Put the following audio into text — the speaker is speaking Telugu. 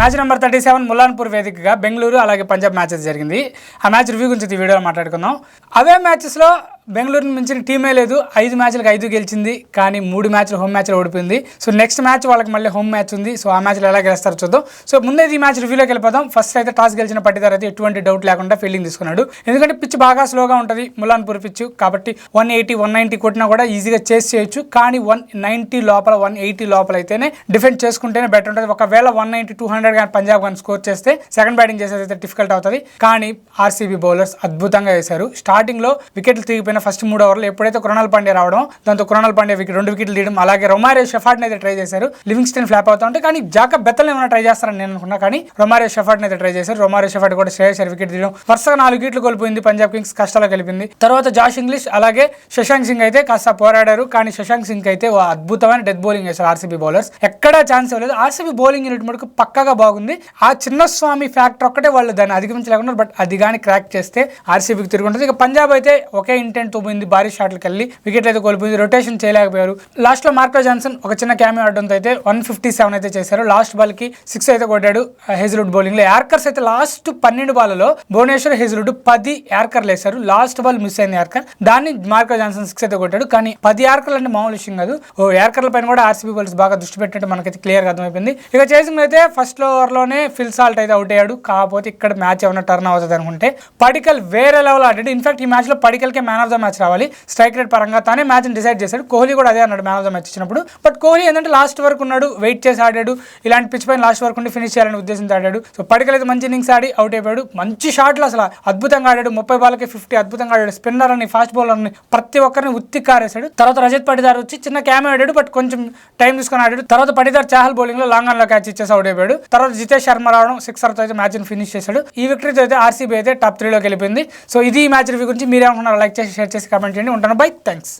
మ్యాచ్ నెంబర్ 37 ముల్లాన్పూర్ వేదికగా బెంగళూరు అలాగే పంజాబ్ మ్యాచెస్ జరిగింది. ఆ మ్యాచ్ రివ్యూ గురించి ఈ వీడియోలో మాట్లాడుకుందాం. అవే మ్యాచెస్లో బెంగళూరుని మించిన టీమే లేదు. 5 మ్యాచ్లకు 5 గెలిచింది, కానీ 3 మ్యాచ్లు హోమ్ మ్యాచ్లో ఓడిపోయింది. సో నెక్స్ట్ మ్యాచ్ వాళ్ళకి మళ్ళీ హోమ్ మ్యాచ్ ఉంది. సో ఆ మ్యాచ్లో ఎలా గెలుస్తారో చూద్దాం. సో ముందే ఈ మ్యాచ్ రివ్యూలోకి వెళ్ళిపోదాం. ఫస్ట్ అయితే టాస్ గెలిచిన పట్టిదార్ అయితే ఎటువంటి డౌట్ లేకుండా ఫీల్డింగ్ తీసుకున్నాడు. ఎందుకంటే పిచ్ బాగా స్లోగా ఉంటుంది ముల్లాన్పూర్ పిచ్, కాబట్టి 180 190 కొట్టినా కూడా ఈజీగా చేస్ చేయొచ్చు. కానీ 190 లోపల 180 లోపల అయితేనే డిఫెండ్ చేసుకుంటేనే బెటర్ ఉంటుంది. ఒకవేళ 190 200 కానీ పంజాబ్ కానీ స్కోర్ చేస్తే సెకండ్ బ్యాటింగ్ చేసేది అయితే డిఫికల్ట్ అవుతుంది. కానీ ఆర్సీబీ బౌలర్స్ అద్భుతంగా వేశారు. స్టార్టింగ్ లో వికెట్లు తిరిగిపోయిన ఫస్ట్ 3 ఓవర్లు ఎప్పుడైతే కృణాల్ పాండ్యా రావడం, దాంతో కృణాల్ పాండ్యా 2 వికెట్లు తీయడం, అలాగే రొమారియో షెఫర్డ్ని అయితే ట్రై చేశారు. లివింగ్స్టన్ ఫ్లాప్ అవుతా ఉంటే కానీ జాకబ్ బెత్తల్ ఏమైనా ట్రై చేస్తారని నేను అనుకున్నా, కానీ రొమారియో షెఫర్డ్ని అయితే ట్రై చేశారు. రొమారియో షెఫర్డ్ కూడా శ్రేయస్ వికెట్ తీయడం, వరుసగా 4 వికెట్లు కోల్పోయింది పంజాబ్ కింగ్స్, కష్టాలు కలిపింది. తర్వాత జాష్ ఇంగ్లీష్ అలాగే శశాంక్ సింగ్ అయితే కాస్త పోరాడారు, కానీ శశాంక్ సింగ్ అయితే అద్భుతమైన డెత్ బౌలింగ్ చేశారు ఆర్సీబీ బౌలర్స్. ఎక్కడా ఛాన్స్ ఇవ్వలేదు. ఆర్సీబీ బౌలింగ్ యూనిట్ మటుకు పక్కగా బాగుంది. ఆ చిన్న స్వామి ఫ్యాక్టర్ ఒక్కటే వాళ్ళు దాన్ని అధిగమించలేకున్నారు. బట్ అది కానీ క్రాక్ చేస్తే ఆర్సీబీకి తిరుగుంటుంది. ఇక పంజాబ్ అయితే ఒకే ఇంటెంట్ తో పోయింది, భారీ షాట్లకు వెళ్ళి వికెట్లు అయితే కోల్పోయింది, రొటేషన్ చేయలేకపోయారు. లాస్ట్ లో మార్కో జాన్సన్ ఒక చిన్న క్యామియో ఆడడంతో అయితే 157 అయితే చేశారు. లాస్ట్ బాల్ కి 6 అయితే కొట్టాడు హేజల్వుడ్ బౌలింగ్ లో. యార్కర్స్ అయితే లాస్ట్ 12 బాల్లో భువనేశ్వర్ హేజల్వుడ్ 10 యార్కర్లు వేశారు. లాస్ట్ బాల్ మిస్ అయింది యార్కర్, దాన్ని మార్కో జాన్సన్ 6 అయితే కొట్టాడు. కానీ 10 యార్కర్లు అంటే మామూలు విషయం కాదు. యార్కర్ల పైన కూడా ఆర్సీబీ బౌలర్స్ బాగా దృష్టి పెట్టినట్టు మనకైతే క్లియర్ గా అర్థమైపోయింది. ఇక చేసింగ్ అయితే ఫస్ట్ ఓవర్ లోనే ఫిల్ సాల్ట్ అయితే అవుట్ అయ్యాడు. కాకపోతే ఇక్కడ మ్యాచ్ ఏమైనా టర్న్ అవుతుంది అనుకుంటే పడికల్ వేరే లెవెల్ ఆడాడు. ఇన్ఫాక్ట్ ఈ మ్యాచ్ లో పడికల్కే మ్యాన్ ఆఫ్ ద మ్యాచ్ రావాలి. స్ట్రైక్ రేట్ పరంగా తానే మ్యాచ్ డిసైడ్ చేశాడు. కోహ్లీ కూడా అదే అన్నాడు మ్యాన్ ఆఫ్ ద మ్యాచ్ ఇచ్చినప్పుడు. బట్ కోహ్లీ ఏంటంటే లాస్ట్ వరకు ఉన్నాడు, వెయిట్ చేసి ఆడాడు. ఇలాంటి పిచ్ పైన లాస్ట్ వరకు ఉండి ఫినిష్ చేయాలని ఉద్దేశంతో ఆడాడు. సో పడికల్ అయితే మంచి ఇన్నింగ్స్ ఆడి అవుట్ అయిపోయాడు. మంచి షాట్లు అసలు అద్భుతంగా ఆడాడు. 30 బాల్కి 50 అద్భుతంగా ఆడాడు. స్పిన్నర్ అని ఫాస్ట్ బౌలర్ అని ప్రతి ఒక్కరిని ఉత్తి కారేశాడు. తర్వాత రజత్ పటిదార్ వచ్చి చిన్న క్యామ్ ఆడాడు, బట్ కొంచెం టైం తీసుకొని ఆడాడు. తర్వాత పటిదార్ చాహల్ బౌలింగ్ లో లాంగ్ ఆన్ లో క్యాచ్ ఇచ్చేసి అవుట్ అయిపోయాడు. తర్వాత జితేష్ శర్మ రావడం 6 అయితే మ్యాచ్ ని ఫినిష్ చేశాడు. ఈ విక్టరీతో అయితే ఆర్సీబీ అయితే టాప్ 3లోకి వెళ్ళిపోయింది. సో ఇది ఈ మ్యాచ్ రివ్యూ గురించి మీరేమనుకున్నారు లైక్ చేసి షేర్ చేసి కామెంట్ చేయండి. ఉంటాను, బై, థ్యాంక్స్.